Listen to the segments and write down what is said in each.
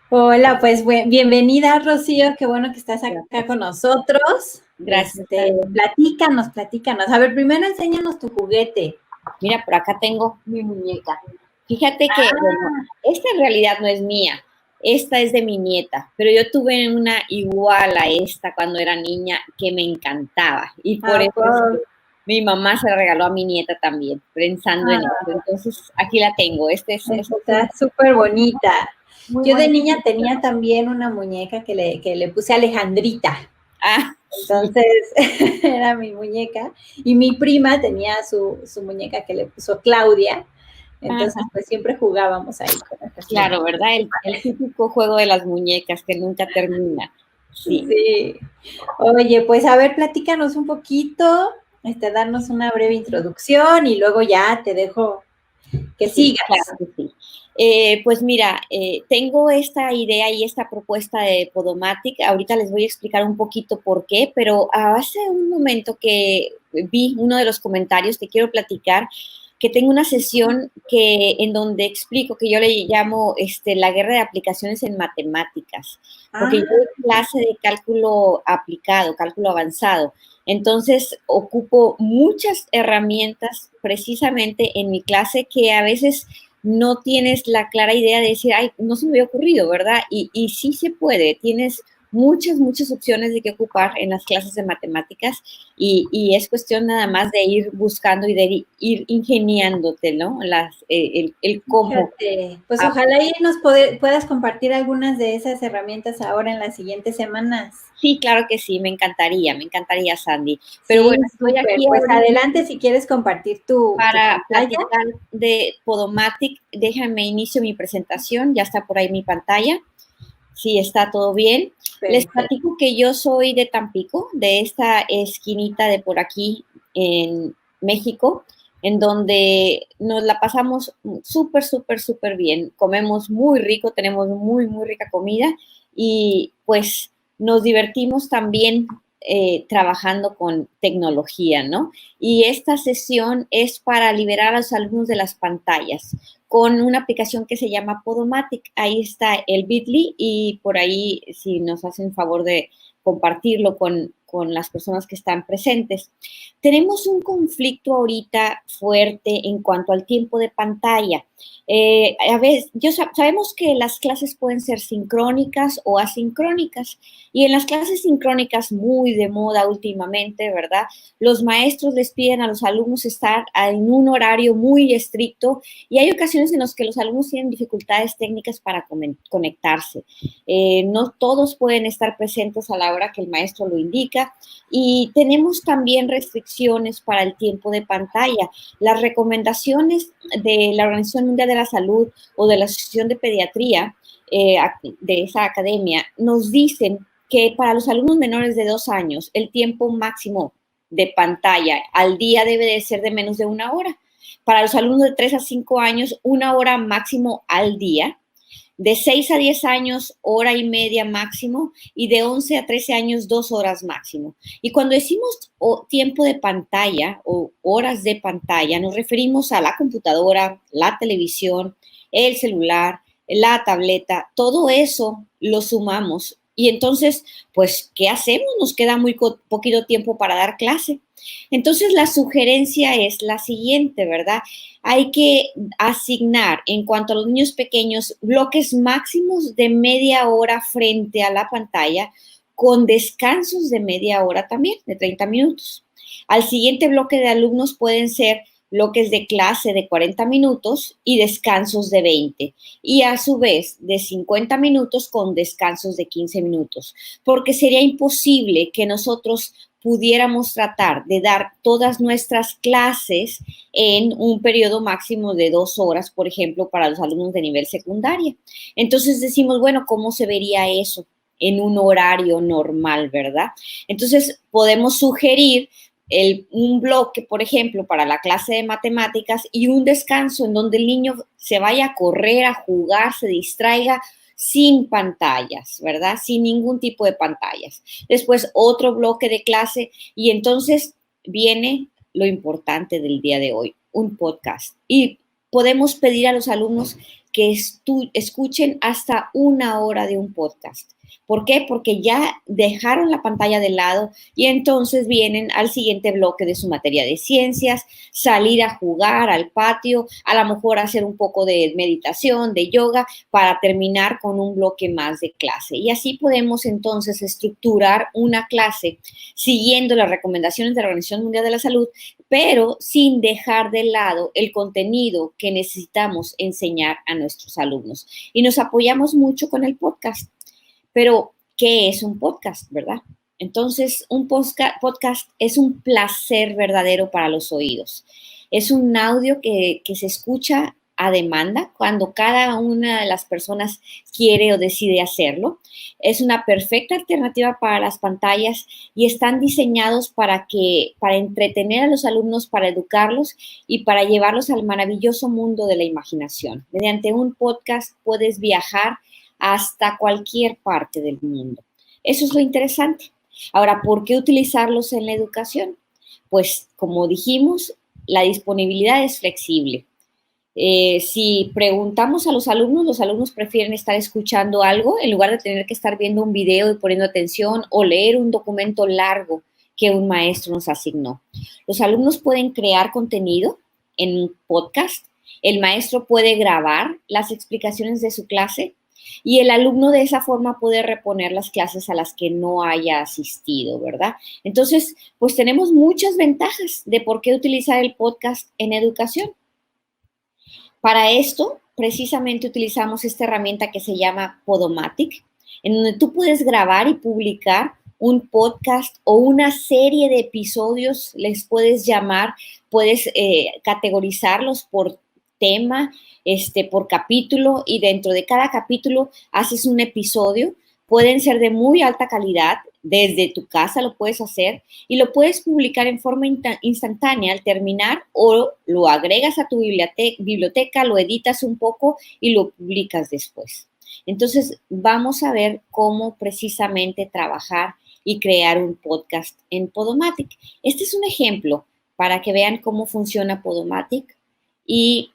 Hola, pues bienvenida, Rocío, qué bueno que estás acá Gracias. con nosotros. Gracias, Andy. Platícanos. A ver, primero enséñanos tu juguete. Mira, por acá tengo mi muñeca. Fíjate que, bueno, Ah, esta en realidad no es mía. Esta es de mi nieta, pero yo tuve una igual a esta cuando era niña que me encantaba. Y por ¿a eso es que poco? mi mamá se la regaló a mi nieta también, pensando en eso. Ah, Entonces, aquí la tengo. Esta es una está súper bonita. muy Yo de bonita. niña tenía también una muñeca que le puse Alejandrita. Ah, sí, Entonces, era mi muñeca. Y mi prima tenía su muñeca que le puso Claudia. Entonces, ajá, pues siempre jugábamos ahí con esas claro, muñecas. ¿verdad? El típico juego de las muñecas que nunca termina. Sí. Sí. Oye, pues a ver, platícanos un poquito, darnos una breve introducción y luego ya te dejo que Sí, claro sigas. que sí. Pues mira, tengo esta idea y esta propuesta de Podomatic. Ahorita les voy a explicar un poquito por qué, pero hace un momento que vi uno de los comentarios, te quiero platicar que tengo una sesión en donde explico que yo le llamo la guerra de aplicaciones en matemáticas, porque yo Ah, doy clase de cálculo aplicado, cálculo avanzado. Entonces, ocupo muchas herramientas precisamente en mi clase que a veces no tienes la clara idea de decir, ay, no se me había ocurrido, ¿verdad? Y sí se puede, tienes muchas opciones de qué ocupar en las clases de matemáticas y es cuestión nada más de ir buscando y de ir ingeniándote, ¿no? El cómo. fíjate, pues ojalá y puedas compartir algunas de esas herramientas ahora en las siguientes semanas. Sí, claro que sí, me encantaría, Sandy. Pero Sí, bueno, estoy súper. aquí Pues ahorita adelante si quieres compartir tu para pantalla. platicar de Podomatic. Déjame inicio mi presentación, ya está por ahí mi pantalla. Sí, está todo bien. Les Perfecto. platico que yo soy de Tampico, de esta esquinita de por aquí en México, en donde nos la pasamos súper bien. Comemos muy rico, tenemos muy rica comida y pues nos divertimos también trabajando con tecnología, ¿no? Y esta sesión es para liberar a los alumnos de las pantallas con una aplicación que se llama Podomatic. Ahí está el Bitly y por ahí si nos hacen favor de compartirlo con las personas que están presentes. Tenemos un conflicto ahorita fuerte en cuanto al tiempo de pantalla. A veces, sabemos que las clases pueden ser sincrónicas o asincrónicas y en las clases sincrónicas muy de moda últimamente, ¿verdad? Los maestros les piden a los alumnos estar en un horario muy estricto y hay ocasiones en las que los alumnos tienen dificultades técnicas para conectarse. No todos pueden estar presentes a la hora que el maestro lo indica y tenemos también restricciones para el tiempo de pantalla. Las recomendaciones de la Organización Mundial de la Salud o de la Asociación de Pediatría de esa academia nos dicen que para los alumnos menores de 2 años el tiempo máximo de pantalla al día debe de ser de menos de 1 hora. Para los alumnos de 3 a 5 años, 1 hora máximo al día. De 6 a 10 años, hora y media máximo. Y de 11 a 13 años, 2 horas máximo. Y cuando decimos tiempo de pantalla o horas de pantalla, nos referimos a la computadora, la televisión, el celular, la tableta, todo eso lo sumamos. Y entonces, pues, ¿qué hacemos? Nos queda muy poquito tiempo para dar clase. Entonces, la sugerencia es la siguiente, ¿verdad? Hay que asignar en cuanto a los niños pequeños bloques máximos de media hora frente a la pantalla con descansos de media hora también, de 30 minutos. Al siguiente bloque de alumnos pueden ser bloques de clase de 40 minutos y descansos de 20. Y a su vez de 50 minutos con descansos de 15 minutos. Porque sería imposible que nosotros pudiéramos tratar de dar todas nuestras clases en un periodo máximo de 2 horas, por ejemplo, para los alumnos de nivel secundaria. Entonces decimos, bueno, ¿cómo se vería eso en un horario normal, verdad? Entonces podemos sugerir un bloque, por ejemplo, para la clase de matemáticas y un descanso en donde el niño se vaya a correr, a jugar, se distraiga sin pantallas, ¿verdad? Sin ningún tipo de pantallas. Después otro bloque de clase y entonces viene lo importante del día de hoy, un podcast. Y podemos pedir a los alumnos que escuchen hasta 1 hora de un podcast. ¿Por qué? Porque ya dejaron la pantalla de lado y entonces vienen al siguiente bloque de su materia de ciencias, salir a jugar al patio, a lo mejor hacer un poco de meditación, de yoga, para terminar con un bloque más de clase. Y así podemos entonces estructurar una clase siguiendo las recomendaciones de la Organización Mundial de la Salud, pero sin dejar de lado el contenido que necesitamos enseñar a nuestros alumnos. Y nos apoyamos mucho con el podcast. Pero, ¿qué es un podcast, verdad? Entonces, un podcast es un placer verdadero para los oídos. Es un audio que se escucha a demanda cuando cada una de las personas quiere o decide hacerlo. Es una perfecta alternativa para las pantallas y están diseñados para entretener a los alumnos, para educarlos y para llevarlos al maravilloso mundo de la imaginación. Mediante un podcast puedes viajar hasta cualquier parte del mundo. Eso es lo interesante. Ahora, ¿por qué utilizarlos en la educación? Pues, como dijimos, la disponibilidad es flexible. Si preguntamos a los alumnos prefieren estar escuchando algo en lugar de tener que estar viendo un video y poniendo atención o leer un documento largo que un maestro nos asignó. Los alumnos pueden crear contenido en un podcast. El maestro puede grabar las explicaciones de su clase y el alumno de esa forma puede reponer las clases a las que no haya asistido, ¿verdad? Entonces, pues tenemos muchas ventajas de por qué utilizar el podcast en educación. Para esto, precisamente utilizamos esta herramienta que se llama Podomatic, en donde tú puedes grabar y publicar un podcast o una serie de episodios, les puedes llamar, puedes categorizarlos por tema, por capítulo, y dentro de cada capítulo haces un episodio. Pueden ser de muy alta calidad, desde tu casa lo puedes hacer y lo puedes publicar en forma instantánea al terminar, o lo agregas a tu biblioteca, lo editas un poco y lo publicas después. Entonces, vamos a ver cómo precisamente trabajar y crear un podcast en Podomatic. Este es un ejemplo para que vean cómo funciona Podomatic y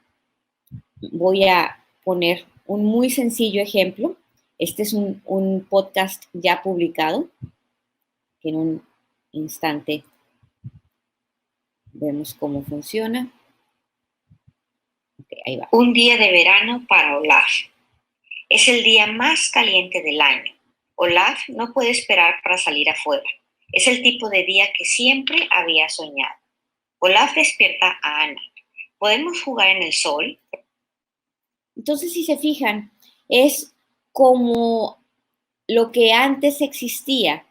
voy a poner un muy sencillo ejemplo. Este es un podcast ya publicado. En un instante vemos cómo funciona. Okay, ahí va. Un día de verano para Olaf. Es el día más caliente del año. Olaf no puede esperar para salir afuera. Es el tipo de día que siempre había soñado. Olaf despierta a Anna. ¿Podemos jugar en el sol? Entonces, si se fijan, es como lo que antes existía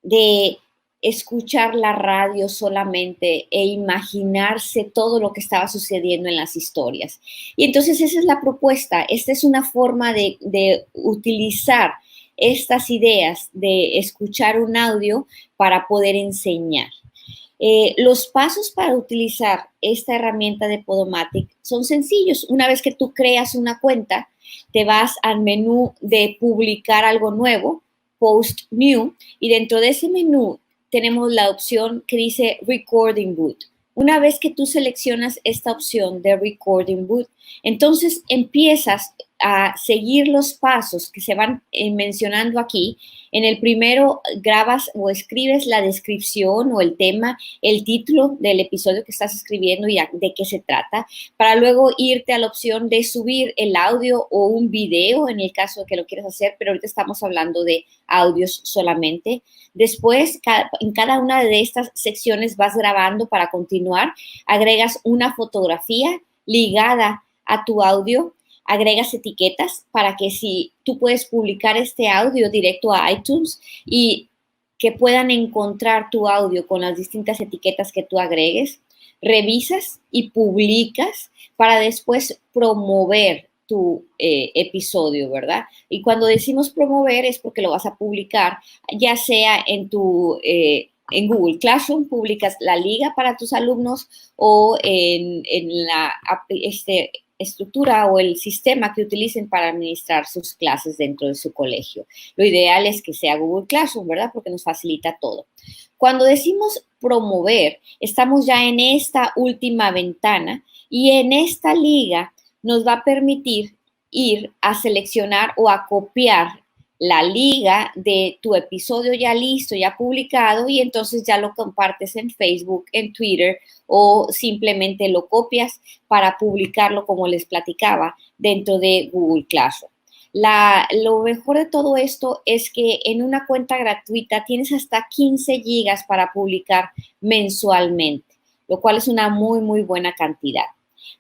de escuchar la radio solamente e imaginarse todo lo que estaba sucediendo en las historias. Y entonces esa es la propuesta. Esta es una forma de utilizar estas ideas de escuchar un audio para poder enseñar. Los pasos para utilizar esta herramienta de Podomatic son sencillos. Una vez que tú creas una cuenta, te vas al menú de publicar algo nuevo, Post New, y dentro de ese menú tenemos la opción que dice Recording Boot. Una vez que tú seleccionas esta opción de Recording Boot, entonces empiezas a seguir los pasos que se van mencionando aquí. En el primero grabas o escribes la descripción o el tema, el título del episodio que estás escribiendo y de qué se trata, para luego irte a la opción de subir el audio o un video en el caso de que lo quieras hacer, pero ahorita estamos hablando de audios solamente. Después, en cada una de estas secciones vas grabando para continuar, agregas una fotografía ligada a tu audio, agregas etiquetas para que si tú puedes publicar este audio directo a iTunes y que puedan encontrar tu audio con las distintas etiquetas que tú agregues, revisas y publicas para después promover tu episodio, ¿verdad? Y cuando decimos promover es porque lo vas a publicar, ya sea en Google Classroom, publicas la liga para tus alumnos o en la estructura o el sistema que utilicen para administrar sus clases dentro de su colegio. Lo ideal es que sea Google Classroom, ¿verdad? Porque nos facilita todo. Cuando decimos promover, estamos ya en esta última ventana y en esta liga nos va a permitir ir a seleccionar o a copiar la liga de tu episodio ya listo, ya publicado, y entonces ya lo compartes en Facebook, en Twitter, o simplemente lo copias para publicarlo, como les platicaba, dentro de Google Classroom. Lo mejor de todo esto es que en una cuenta gratuita tienes hasta 15 gigas para publicar mensualmente, lo cual es una muy, muy buena cantidad.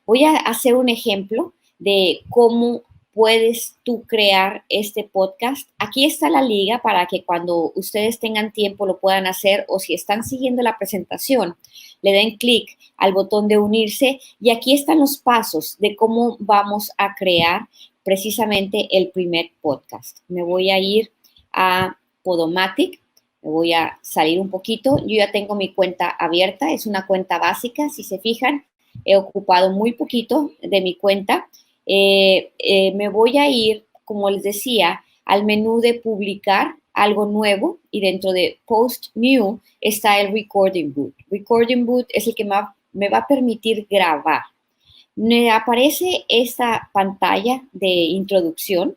Voy a hacer un ejemplo de cómo puedes tú crear este podcast. Aquí está la liga para que cuando ustedes tengan tiempo lo puedan hacer, o si están siguiendo la presentación, le den clic al botón de unirse y aquí están los pasos de cómo vamos a crear precisamente el primer podcast. Me voy a ir a Podomatic, me voy a salir un poquito. Yo ya tengo mi cuenta abierta, es una cuenta básica, si se fijan, he ocupado muy poquito de mi cuenta. Me voy a ir, como les decía, al menú de publicar algo nuevo y dentro de Post New está el Recording Boot. Recording Boot es el que me va a permitir grabar. Me aparece esta pantalla de introducción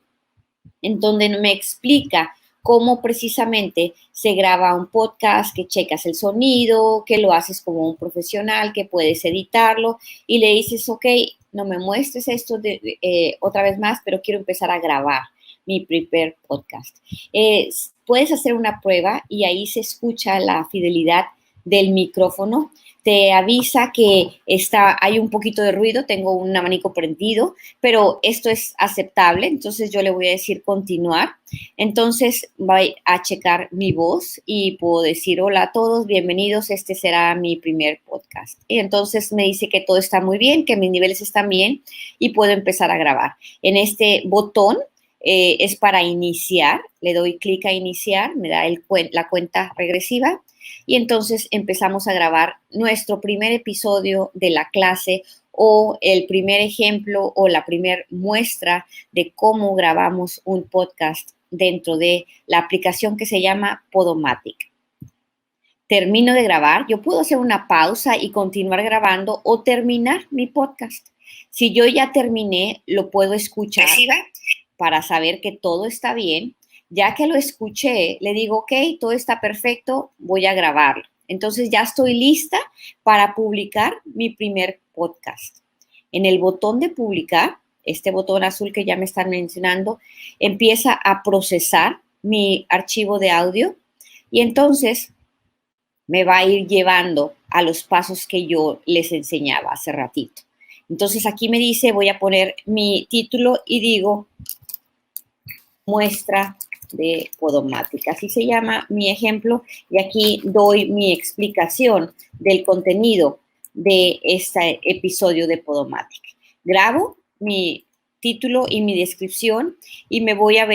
en donde me explica cómo precisamente se graba un podcast, que checas el sonido, que lo haces como un profesional, que puedes editarlo y le dices, ok, no me muestres esto otra vez más, pero quiero empezar a grabar mi primer podcast. Puedes hacer una prueba y ahí se escucha la fidelidad del micrófono. Te avisa que hay un poquito de ruido, tengo un abanico prendido, pero esto es aceptable, entonces yo le voy a decir continuar. Entonces voy a checar mi voz y puedo decir hola a todos, bienvenidos, este será mi primer podcast. Y entonces me dice que todo está muy bien, que mis niveles están bien y puedo empezar a grabar. En este botón es para iniciar, le doy clic a iniciar, me da la cuenta regresiva. Y entonces empezamos a grabar nuestro primer episodio de la clase o el primer ejemplo o la primer muestra de cómo grabamos un podcast dentro de la aplicación que se llama Podomatic. Termino de grabar, yo puedo hacer una pausa y continuar grabando o terminar mi podcast. Si yo ya terminé, lo puedo escuchar para saber que todo está bien. Ya que lo escuché, le digo, ok, todo está perfecto, voy a grabarlo. Entonces ya estoy lista para publicar mi primer podcast. En el botón de publicar, este botón azul que ya me están mencionando, empieza a procesar mi archivo de audio y entonces me va a ir llevando a los pasos que yo les enseñaba hace ratito. Entonces aquí me dice, voy a poner mi título y digo, muestra de Podomatic. Así se llama mi ejemplo y aquí doy mi explicación del contenido de este episodio de Podomatic. Grabo mi título y mi descripción y me voy a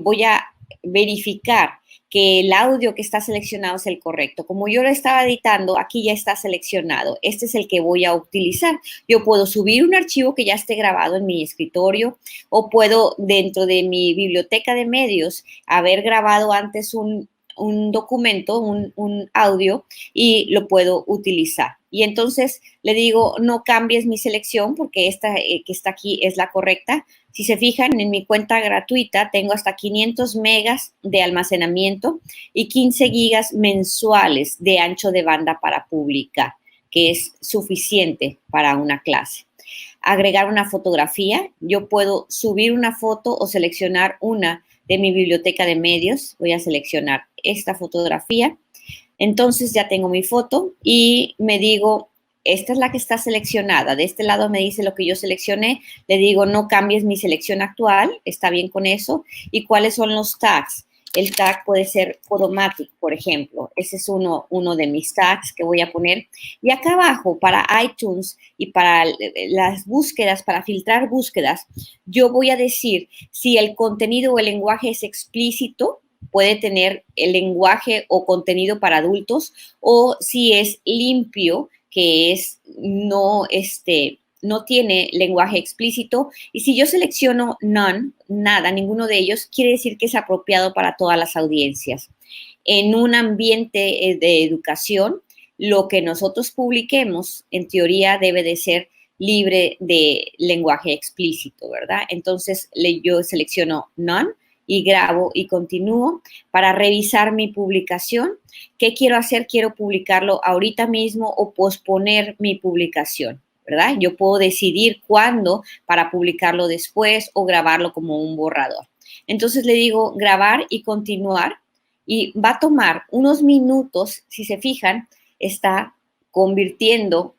voy a verificar que el audio que está seleccionado es el correcto. Como yo lo estaba editando, aquí ya está seleccionado. Este es el que voy a utilizar. Yo puedo subir un archivo que ya esté grabado en mi escritorio o puedo, dentro de mi biblioteca de medios, haber grabado antes un documento, un audio, y lo puedo utilizar. Y entonces le digo, no cambies mi selección porque esta que está aquí es la correcta. Si se fijan, en mi cuenta gratuita tengo hasta 500 megas de almacenamiento y 15 gigas mensuales de ancho de banda para publicar, que es suficiente para una clase. Agregar una fotografía. Yo puedo subir una foto o seleccionar una de mi biblioteca de medios. Voy a seleccionar esta fotografía. Entonces ya tengo mi foto y me digo, esta es la que está seleccionada. De este lado me dice lo que yo seleccioné. Le digo, no cambies mi selección actual. Está bien con eso. ¿Y cuáles son los tags? El tag puede ser Podomatic, por ejemplo. Ese es uno de mis tags que voy a poner. Y acá abajo, para iTunes y para las búsquedas, para filtrar búsquedas, yo voy a decir si el contenido o el lenguaje es explícito, puede tener el lenguaje o contenido para adultos, o si es limpio, que no tiene lenguaje explícito. Y si yo selecciono none, nada, ninguno de ellos, quiere decir que es apropiado para todas las audiencias. En un ambiente de educación, lo que nosotros publiquemos, en teoría, debe de ser libre de lenguaje explícito, ¿verdad? Entonces yo selecciono None y grabo y continúo para revisar mi publicación. ¿Qué quiero hacer? Quiero publicarlo ahorita mismo o posponer mi publicación, ¿verdad? Yo puedo decidir cuándo para publicarlo después o grabarlo como un borrador. Entonces le digo grabar y continuar y va a tomar unos minutos, si se fijan, está convirtiendo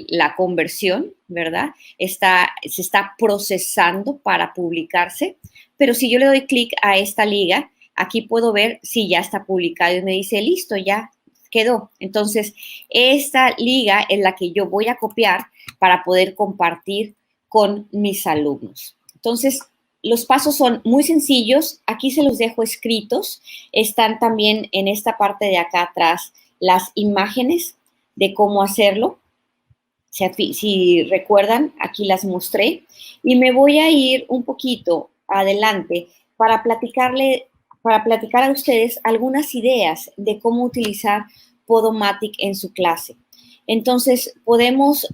la conversión, ¿verdad? Se está procesando para publicarse, pero si yo le doy clic a esta liga, aquí puedo ver si ya está publicado y me dice, listo, ya quedó. Entonces, esta liga es la que yo voy a copiar para poder compartir con mis alumnos. Entonces, los pasos son muy sencillos. Aquí se los dejo escritos. Están también en esta parte de acá atrás las imágenes de cómo hacerlo. Si recuerdan, aquí las mostré. Y me voy a ir un poquito adelante para platicar a ustedes algunas ideas de cómo utilizar Podomatic en su clase. Entonces, podemos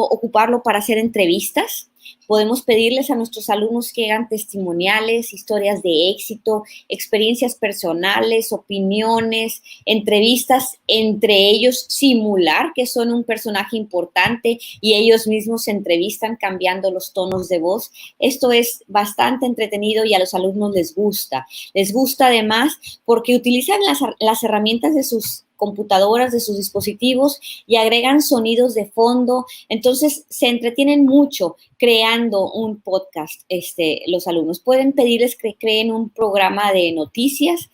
ocuparlo para hacer entrevistas. Podemos pedirles a nuestros alumnos que hagan testimoniales, historias de éxito, experiencias personales, opiniones, entrevistas entre ellos, simular que son un personaje importante y ellos mismos se entrevistan cambiando los tonos de voz. Esto es bastante entretenido y a los alumnos les gusta. Les gusta además porque utilizan las herramientas de sus computadoras, de sus dispositivos y agregan sonidos de fondo. Entonces, se entretienen mucho creando un podcast. Los alumnos pueden pedirles que creen un programa de noticias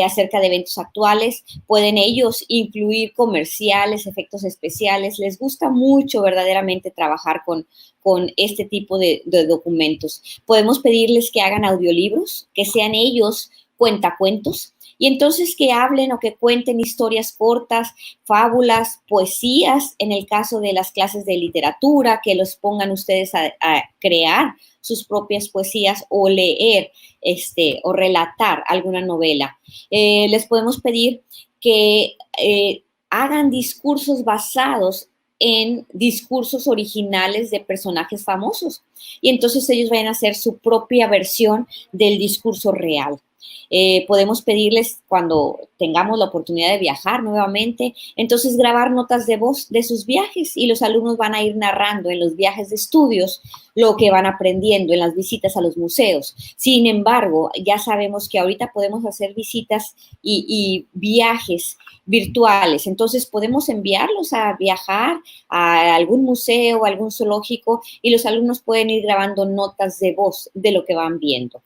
acerca de eventos actuales. Pueden ellos incluir comerciales, efectos especiales. Les gusta mucho verdaderamente trabajar con este tipo de documentos. Podemos pedirles que hagan audiolibros, que sean ellos cuentacuentos, y entonces que hablen o que cuenten historias cortas, fábulas, poesías, en el caso de las clases de literatura, que los pongan ustedes a crear sus propias poesías o leer o relatar alguna novela. Les podemos pedir que hagan discursos basados en discursos originales de personajes famosos. Y entonces ellos van a hacer su propia versión del discurso real. Podemos pedirles cuando tengamos la oportunidad de viajar nuevamente, entonces grabar notas de voz de sus viajes y los alumnos van a ir narrando en los viajes de estudios lo que van aprendiendo en las visitas a los museos. Sin embargo, ya sabemos que ahorita podemos hacer visitas y viajes virtuales, entonces podemos enviarlos a viajar a algún museo, a algún zoológico y los alumnos pueden ir grabando notas de voz de lo que van viendo.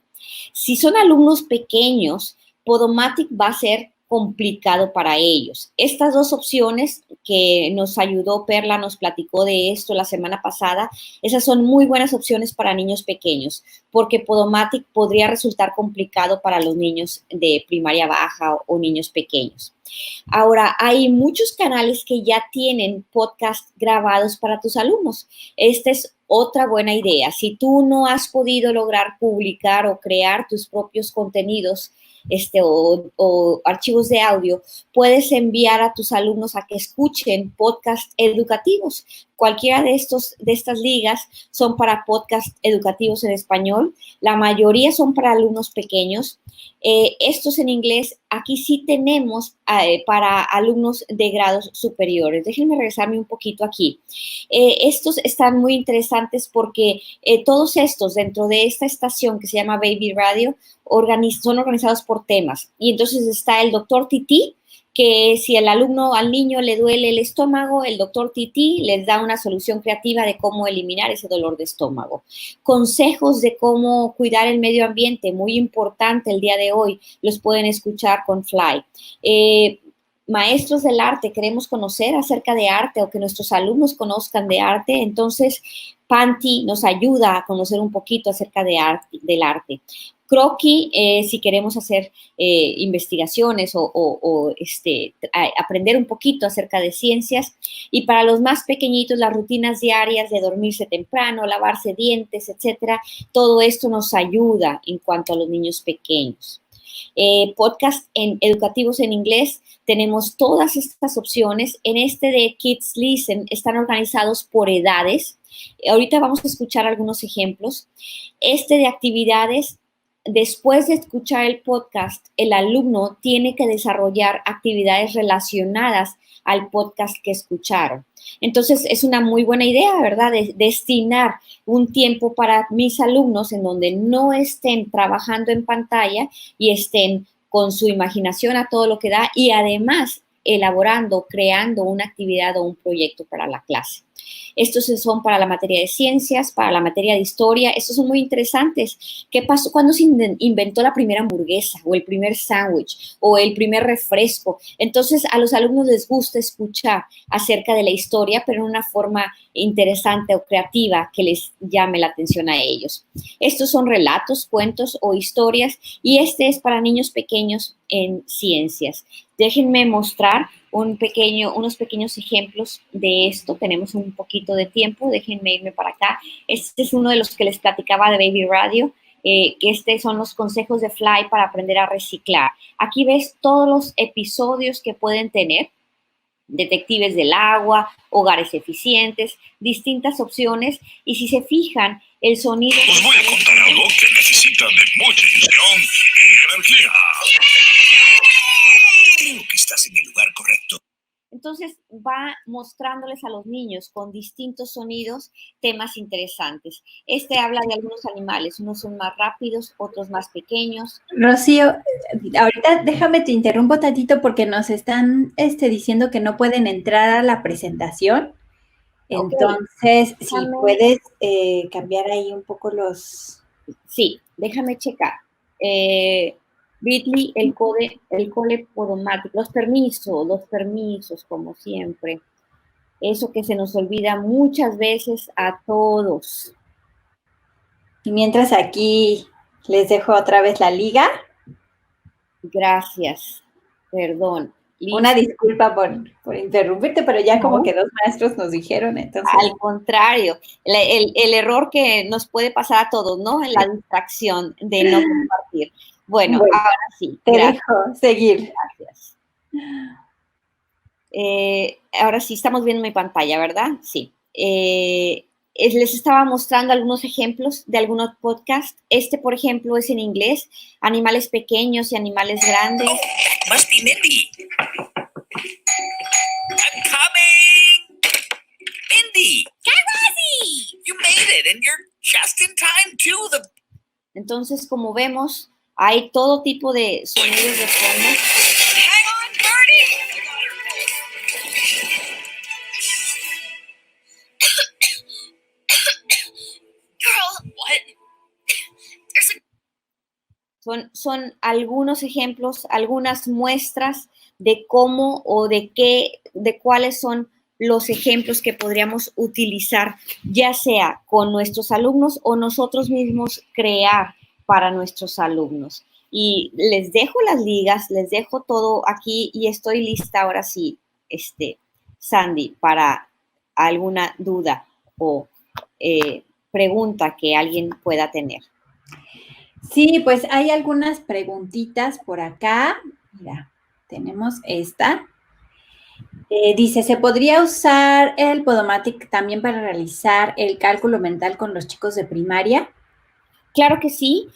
Si son alumnos pequeños, Podomatic va a ser complicado para ellos. Estas dos opciones que nos ayudó Perla, nos platicó de esto la semana pasada, esas son muy buenas opciones para niños pequeños, porque Podomatic podría resultar complicado para los niños de primaria baja o niños pequeños. Ahora, hay muchos canales que ya tienen podcast grabados para tus alumnos. Esta es otra buena idea. Si tú no has podido lograr publicar o crear tus propios contenidos o archivos de audio, puedes enviar a tus alumnos a que escuchen podcasts educativos. Cualquiera de estas ligas son para podcasts educativos en español. La mayoría son para alumnos pequeños. Estos en inglés, aquí sí tenemos para alumnos de grados superiores. Déjenme regresarme un poquito aquí. Estos están muy interesantes porque todos estos dentro de esta estación que se llama Baby Radio son organizados por temas. Y entonces está el doctor Titi, que si al niño le duele el estómago, el doctor Titi les da una solución creativa de cómo eliminar ese dolor de estómago. Consejos de cómo cuidar el medio ambiente, muy importante el día de hoy, los pueden escuchar con Fly. Maestros del arte, queremos conocer acerca de arte o que nuestros alumnos conozcan de arte, entonces Panti nos ayuda a conocer un poquito acerca del arte. Croquis, si queremos hacer investigaciones o aprender un poquito acerca de ciencias. Y para los más pequeñitos, las rutinas diarias de dormirse temprano, lavarse dientes, etcétera. Todo esto nos ayuda en cuanto a los niños pequeños. Podcast educativos en inglés, tenemos todas estas opciones. En de Kids Listen están organizados por edades. Ahorita vamos a escuchar algunos ejemplos. De actividades, después de escuchar el podcast, el alumno tiene que desarrollar actividades relacionadas al podcast que escucharon. Entonces, es una muy buena idea, ¿verdad? De destinar un tiempo para mis alumnos en donde no estén trabajando en pantalla y estén con su imaginación a todo lo que da y además elaborando, creando una actividad o un proyecto para la clase. Estos son para la materia de ciencias, para la materia de historia. Estos son muy interesantes. ¿Qué pasó? ¿Cuándo se inventó la primera hamburguesa o el primer sándwich o el primer refresco? Entonces, a los alumnos les gusta escuchar acerca de la historia, pero en una forma interesante o creativa que les llame la atención a ellos. Estos son relatos, cuentos o historias y este es para niños pequeños en ciencias. Déjenme mostrar unos pequeños ejemplos de esto. Tenemos un poquito de tiempo, déjenme irme para acá. Este es uno de los que les platicaba de Baby Radio, que son los consejos de Fly para aprender a reciclar. Aquí ves todos los episodios que pueden tener. Detectives del agua, hogares eficientes, distintas opciones. Y si se fijan, el sonido... Os voy a contar algo que necesita de mucha ilusión y energía. Creo que estás en el lugar correcto. Entonces va mostrándoles a los niños con distintos sonidos temas interesantes. Habla de algunos animales, unos son más rápidos, otros más pequeños. Rocío, ahorita déjame te interrumpo tantito porque nos están diciendo que no pueden entrar a la presentación. Entonces, si puedes cambiar ahí un poco los... Sí, déjame checar. Bitly, el cole podomático, los permisos, como siempre. Eso que se nos olvida muchas veces a todos. Y mientras aquí les dejo otra vez la liga. Gracias, perdón. ¿Listo? Una disculpa por interrumpirte, pero ya como que dos maestros nos dijeron, entonces... Al contrario, el error que nos puede pasar a todos, ¿no? En la distracción de no compartir. Bueno, ahora sí. Te dejo seguir. Gracias. Ahora sí, estamos viendo mi pantalla, ¿verdad? Sí. Les estaba mostrando algunos ejemplos de algunos podcasts. Por ejemplo, es en inglés. Animales pequeños y animales grandes. Oh, must be Mindy. I'm coming! Mindy! Guy you made it, and you're just in time, too. Entonces, como vemos, hay todo tipo de sonidos de fondo. Hang on, Birdie! Girl, what? Son algunos ejemplos, algunas muestras de cómo o de cuáles son los ejemplos que podríamos utilizar, ya sea con nuestros alumnos o nosotros mismos crear para nuestros alumnos. Y les dejo las ligas, les dejo todo aquí y estoy lista ahora sí, Sandy, para alguna duda o pregunta que alguien pueda tener. Sí, pues hay algunas preguntitas por acá. Mira, tenemos esta. Dice, ¿se podría usar el Podomatic también para realizar el cálculo mental con los chicos de primaria? Claro que sí.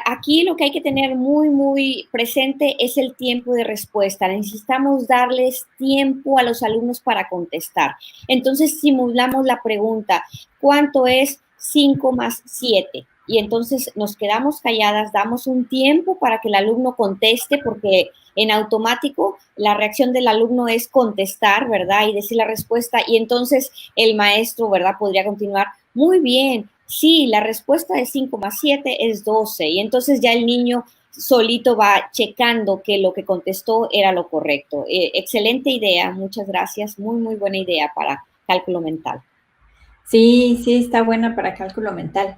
Aquí lo que hay que tener muy, muy presente es el tiempo de respuesta. Necesitamos darles tiempo a los alumnos para contestar. Entonces, simulamos la pregunta, ¿cuánto es 5 más 7? Y entonces nos quedamos calladas, damos un tiempo para que el alumno conteste, porque en automático la reacción del alumno es contestar, ¿verdad? Y decir la respuesta. Y entonces el maestro, ¿verdad? Podría continuar, muy bien, sí, la respuesta de 5 más 7 es 12. Y entonces ya el niño solito va checando que lo que contestó era lo correcto. Excelente idea, muchas gracias. Muy, muy buena idea para cálculo mental. Sí, está buena para cálculo mental.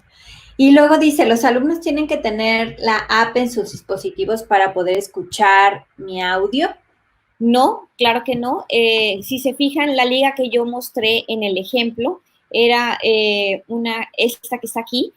Y luego dice, ¿los alumnos tienen que tener la app en sus dispositivos para poder escuchar mi audio? No, claro que no. Si se fijan, la liga que yo mostré en el ejemplo era esta que está aquí.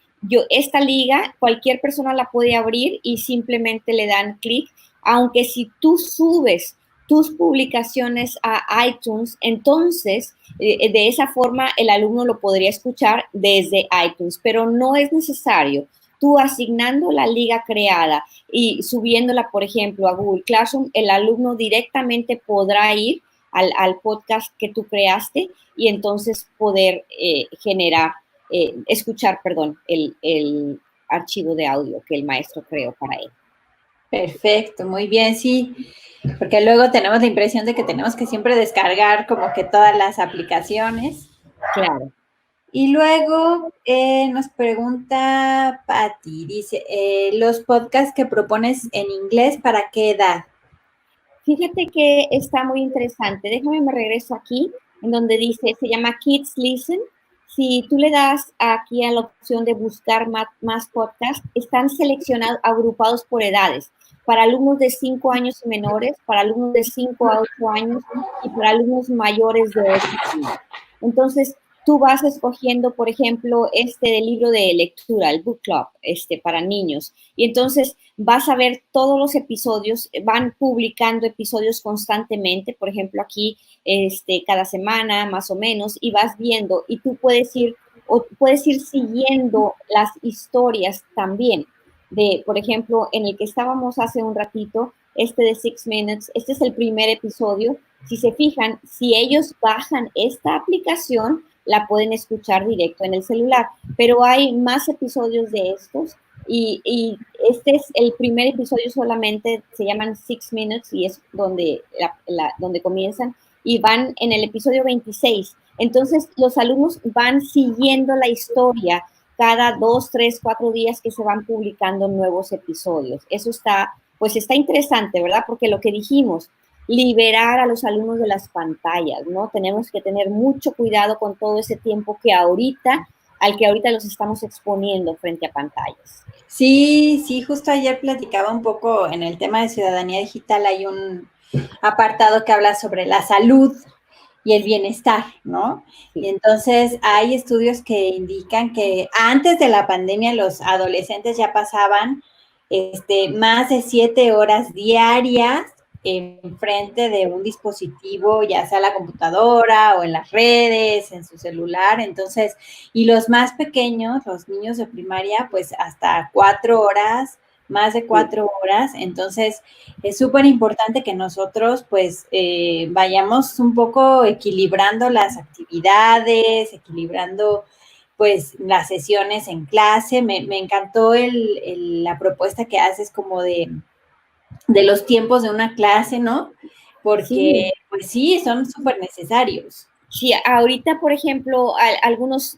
Esta liga, cualquier persona la puede abrir y simplemente le dan clic, aunque si tú subes tus publicaciones a iTunes, entonces de esa forma el alumno lo podría escuchar desde iTunes, pero no es necesario. Tú asignando la liga creada y subiéndola, por ejemplo, a Google Classroom, el alumno directamente podrá ir al podcast que tú creaste y entonces poder escuchar, el archivo de audio que el maestro creó para él. Perfecto, muy bien, sí, porque luego tenemos la impresión de que tenemos que siempre descargar como que todas las aplicaciones. Claro. Y luego nos pregunta Patti, dice, los podcasts que propones en inglés, ¿para qué edad? Fíjate que está muy interesante. Déjame, me regreso aquí, en donde dice, se llama Kids Listen. Si tú le das aquí a la opción de buscar más podcasts, están seleccionados, agrupados por edades, para alumnos de 5 años y menores, para alumnos de 5 a 8 años y para alumnos mayores de 8 años. Entonces, tú vas escogiendo, por ejemplo, del libro de lectura, el book club, para niños. Y entonces vas a ver todos los episodios, van publicando episodios constantemente, por ejemplo, aquí, cada semana más o menos, y vas viendo, y tú puedes ir siguiendo las historias también. Por ejemplo, en el que estábamos hace un ratito, de 6 Minutes, este es el primer episodio. Si se fijan, si ellos bajan esta aplicación, la pueden escuchar directo en el celular, pero hay más episodios de estos y este es el primer episodio solamente, se llaman 6 Minutes y es donde, donde comienzan y van en el episodio 26. Entonces, los alumnos van siguiendo la historia cada 2, 3, 4 días que se van publicando nuevos episodios. Eso está interesante, ¿verdad? Porque lo que dijimos, liberar a los alumnos de las pantallas, ¿no? Tenemos que tener mucho cuidado con todo ese tiempo al que ahorita los estamos exponiendo frente a pantallas. Sí, justo ayer platicaba un poco en el tema de ciudadanía digital, hay un apartado que habla sobre la salud y el bienestar, ¿no? Y entonces hay estudios que indican que antes de la pandemia los adolescentes ya pasaban más de 7 horas diarias enfrente de un dispositivo, ya sea la computadora o en las redes, en su celular. Entonces, y los más pequeños, los niños de primaria, pues hasta 4 horas, más de 4 horas. Entonces, es súper importante que nosotros, pues, vayamos un poco equilibrando las actividades, equilibrando pues las sesiones en clase. Me encantó la propuesta que haces como de los tiempos de una clase, ¿no? Porque, pues sí, son súper necesarios. Sí, ahorita, por ejemplo, algunos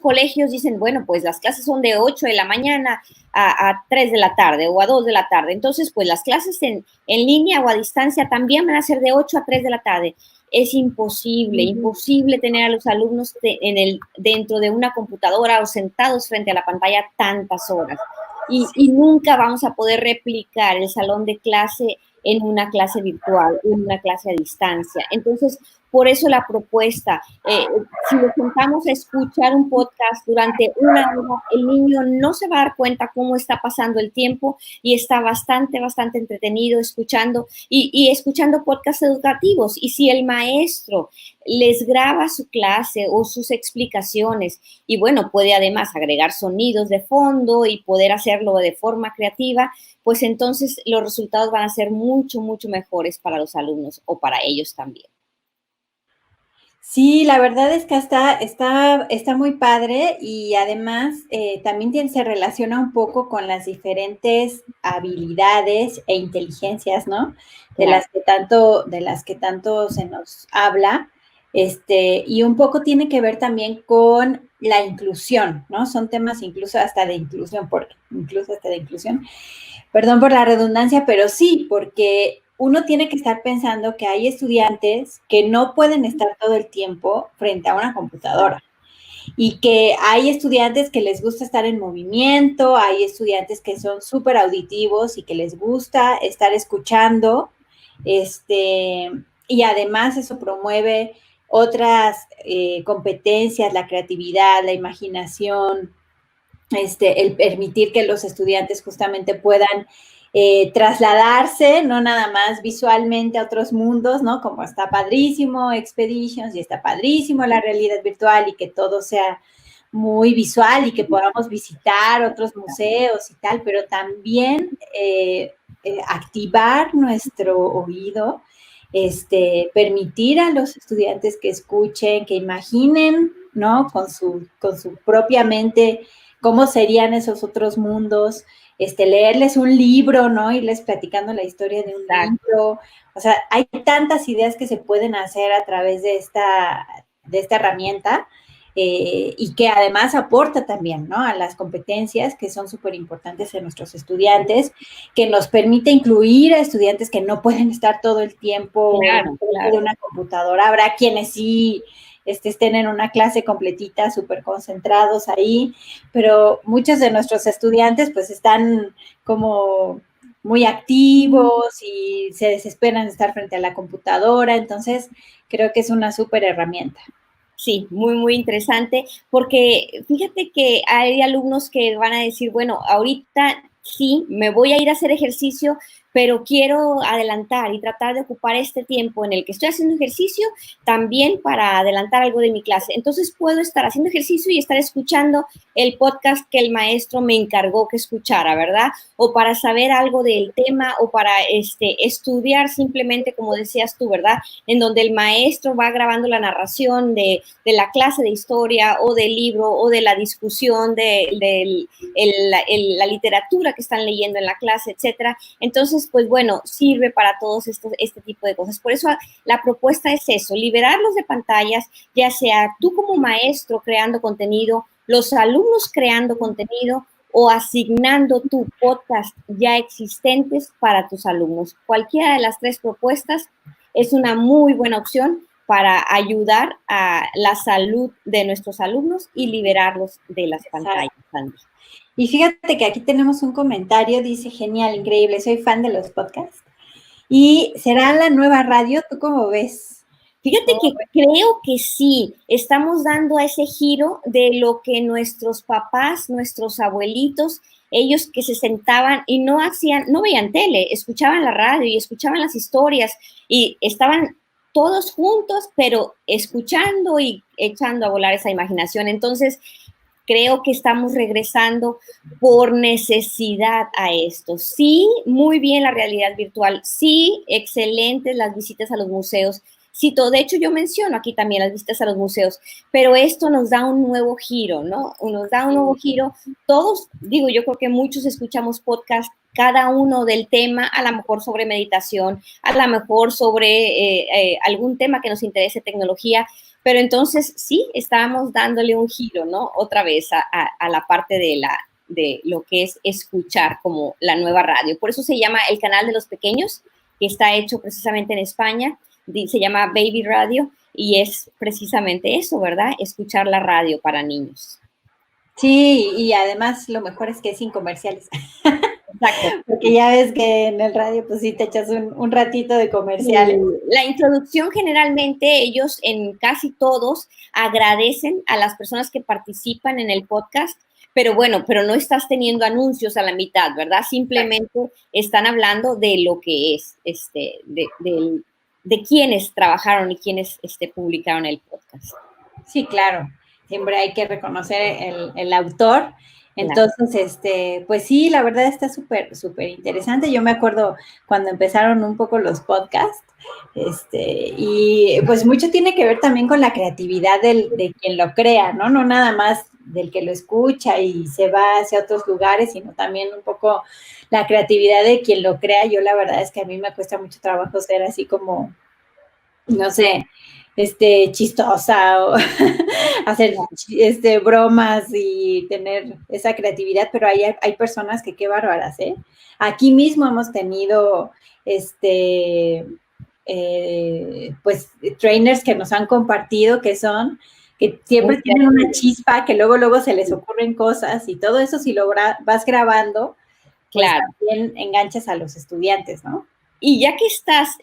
colegios dicen, bueno, pues las clases son de 8 de la mañana a 3 de la tarde o a 2 de la tarde. Entonces, pues las clases en línea o a distancia también van a ser de 8 a 3 de la tarde. Es imposible tener a los alumnos dentro de una computadora o sentados frente a la pantalla tantas horas. Y nunca vamos a poder replicar el salón de clase en una clase virtual, en una clase a distancia. Entonces, por eso la propuesta, si nos sentamos a escuchar un podcast durante una hora, el niño no se va a dar cuenta cómo está pasando el tiempo y está bastante entretenido escuchando y escuchando podcasts educativos. Y si el maestro les graba su clase o sus explicaciones y bueno, puede además agregar sonidos de fondo y poder hacerlo de forma creativa, pues entonces los resultados van a ser mucho mejores para los alumnos o para ellos también. Sí, la verdad es que está muy padre y además también se relaciona un poco con las diferentes habilidades e inteligencias, ¿no? De las que tanto se nos habla, y un poco tiene que ver también con la inclusión, ¿no? Son temas incluso hasta de inclusión, perdón por la redundancia, pero sí, porque uno tiene que estar pensando que hay estudiantes que no pueden estar todo el tiempo frente a una computadora y que hay estudiantes que les gusta estar en movimiento, hay estudiantes que son súper auditivos y que les gusta estar escuchando, y además eso promueve otras competencias, la creatividad, la imaginación, el permitir que los estudiantes justamente puedan trasladarse, no nada más visualmente a otros mundos, ¿no? Como está padrísimo Expeditions y está padrísimo la realidad virtual y que todo sea muy visual y que podamos visitar otros museos y tal, pero también activar nuestro oído, permitir a los estudiantes que escuchen, que imaginen, ¿no? Con su propia mente cómo serían esos otros mundos, leerles un libro, ¿no? Irles platicando la historia de un libro. O sea, hay tantas ideas que se pueden hacer a través de esta herramienta y que además aporta también, ¿no? A las competencias que son súper importantes en nuestros estudiantes, que nos permite incluir a estudiantes que no pueden estar todo el tiempo en una computadora. Habrá quienes sí estén en una clase completita, súper concentrados ahí, pero muchos de nuestros estudiantes pues están como muy activos y se desesperan de estar frente a la computadora, entonces creo que es una súper herramienta. Sí, muy, muy interesante, porque fíjate que hay alumnos que van a decir, bueno, ahorita sí, me voy a ir a hacer ejercicio, pero quiero adelantar y tratar de ocupar este tiempo en el que estoy haciendo ejercicio también para adelantar algo de mi clase. Entonces puedo estar haciendo ejercicio y estar escuchando el podcast que el maestro me encargó que escuchara, ¿verdad? O para saber algo del tema o para estudiar simplemente, como decías tú, ¿verdad? En donde el maestro va grabando la narración de la clase de historia o del libro o de la discusión de la literatura que están leyendo en la clase, etcétera. Entonces, pues bueno, sirve para todos este tipo de cosas. Por eso la propuesta es eso, liberarlos de pantallas, ya sea tú como maestro creando contenido, los alumnos creando contenido o asignando tu podcast ya existentes para tus alumnos. Cualquiera de las tres propuestas es una muy buena opción para ayudar a la salud de nuestros alumnos y liberarlos de las pantallas, Andy. Y fíjate que aquí tenemos un comentario, dice, genial, increíble, soy fan de los podcasts. ¿Y será la nueva radio? ¿Tú cómo ves? Fíjate que creo que sí, estamos dando a ese giro de lo que nuestros papás, nuestros abuelitos, ellos que se sentaban y no veían tele, escuchaban la radio y escuchaban las historias y estaban todos juntos, pero escuchando y echando a volar esa imaginación. Entonces, creo que estamos regresando por necesidad a esto. Sí, muy bien la realidad virtual. Sí, excelentes las visitas a los museos. Sí, de hecho yo menciono aquí también las visitas a los museos, pero esto nos da un nuevo giro, ¿no? Nos da un nuevo giro. Todos, digo, yo creo que muchos escuchamos podcast, cada uno del tema, a lo mejor sobre meditación, a lo mejor sobre algún tema que nos interese, tecnología, pero entonces sí, estábamos dándole un giro, ¿no? Otra vez a la parte de lo que es escuchar como la nueva radio. Por eso se llama el canal de los pequeños, que está hecho precisamente en España, se llama Baby Radio y es precisamente eso, ¿verdad? Escuchar la radio para niños. Sí, y además lo mejor es que es sin comerciales. Exacto. Porque ya ves que en el radio pues sí te echas un ratito de comerciales. La introducción generalmente ellos en casi todos agradecen a las personas que participan en el podcast, pero bueno, pero no estás teniendo anuncios a la mitad, ¿verdad? Simplemente están hablando de lo que es, de quienes trabajaron y quienes publicaron el podcast. Sí, claro. Siempre hay que reconocer el autor. Entonces, pues sí, la verdad está súper, súper interesante. Yo me acuerdo cuando empezaron un poco los podcasts, y pues mucho tiene que ver también con la creatividad de quien lo crea, ¿no? No nada más del que lo escucha y se va hacia otros lugares, sino también un poco la creatividad de quien lo crea. Yo la verdad es que a mí me cuesta mucho trabajo ser así como, no sé, chistosa o hacer bromas y tener esa creatividad, pero hay personas que qué bárbaras, ¿eh? Aquí mismo hemos tenido pues trainers que nos han compartido que siempre tienen una chispa, que luego se les ocurren cosas y todo eso si lo vas grabando, pues también enganchas a los estudiantes, ¿no? Y ya que estás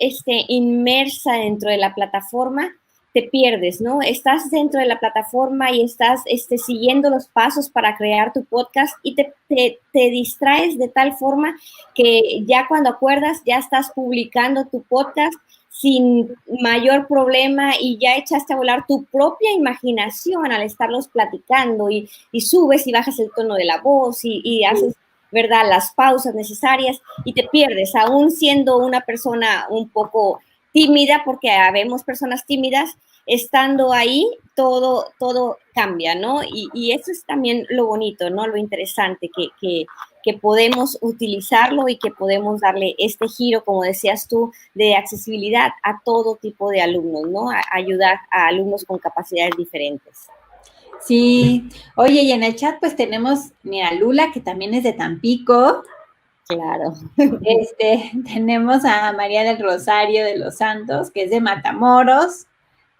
inmersa dentro de la plataforma, te pierdes, ¿no? Estás dentro de la plataforma y estás siguiendo los pasos para crear tu podcast y te distraes de tal forma que ya cuando acuerdas ya estás publicando tu podcast sin mayor problema y ya echaste a volar tu propia imaginación al estarlos platicando y subes y bajas el tono de la voz y haces, ¿verdad?, las pausas necesarias y te pierdes, aún siendo una persona un poco tímida, porque habemos personas tímidas, estando ahí todo cambia, ¿no? Y eso es también lo bonito, ¿no? Lo interesante, que podemos utilizarlo y que podemos darle este giro, como decías tú, de accesibilidad a todo tipo de alumnos, ¿no? A ayudar a alumnos con capacidades diferentes. Sí. Oye, y en el chat pues tenemos, mira, Lula, que también es de Tampico. Claro. Tenemos a María del Rosario de los Santos, que es de Matamoros,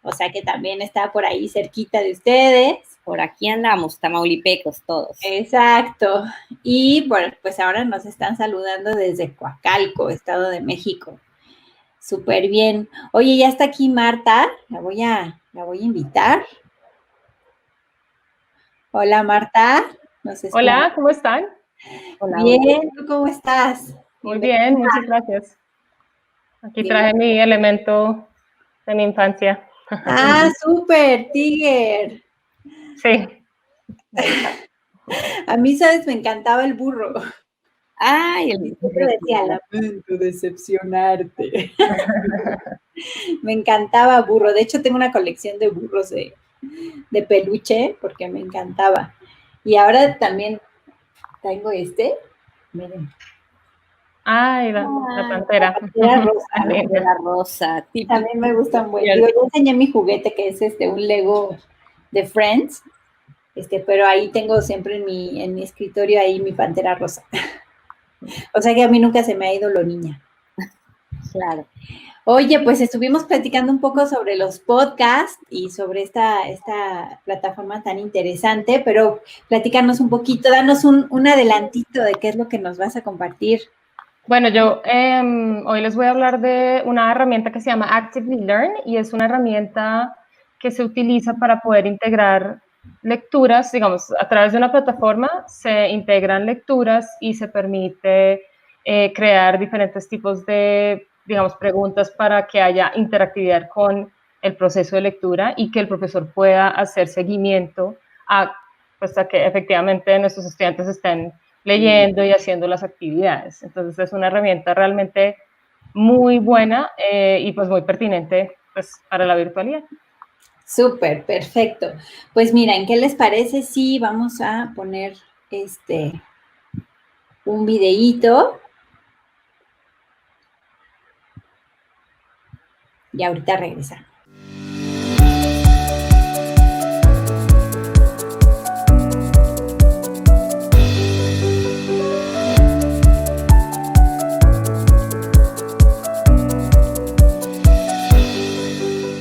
o sea que también está por ahí cerquita de ustedes. Por aquí andamos, tamaulipecos todos. Exacto. Y bueno, pues ahora nos están saludando desde Coacalco, Estado de México. Súper bien. Oye, ya está aquí Marta, la voy a invitar. Hola Marta. Hola, ¿cómo están? Hola, bien, ¿tú cómo estás? Muy bien, muchas gracias. Aquí traje mi elemento de mi infancia. Ah, súper, Tiger. Sí. A mí, ¿sabes? Me encantaba el burro. Ay, Y siempre decía, lamento decepcionarte. Me encantaba burro. De hecho, tengo una colección de burros de peluche porque me encantaba. Y ahora también tengo miren. Ay, la pantera. La pantera rosa. de la rosa. También me gustan mucho. Digo, yo enseñé mi juguete que es un Lego de Friends, pero ahí tengo siempre en mi escritorio ahí mi pantera rosa. O sea que a mí nunca se me ha ido lo niña. Claro. Oye, pues estuvimos platicando un poco sobre los podcasts y sobre esta plataforma tan interesante, pero platícanos un poquito, danos un adelantito de qué es lo que nos vas a compartir. Bueno, yo hoy les voy a hablar de una herramienta que se llama Actively Learn y es una herramienta que se utiliza para poder integrar lecturas, digamos, a través de una plataforma se integran lecturas y se permite crear diferentes tipos de, digamos, preguntas para que haya interactividad con el proceso de lectura y que el profesor pueda hacer seguimiento pues, a que efectivamente nuestros estudiantes estén leyendo y haciendo las actividades. Entonces es una herramienta realmente muy buena y pues muy pertinente pues, para la virtualidad. Súper, perfecto. Pues miren, ¿qué les parece si vamos a poner un videíto? Y ahorita regresamos.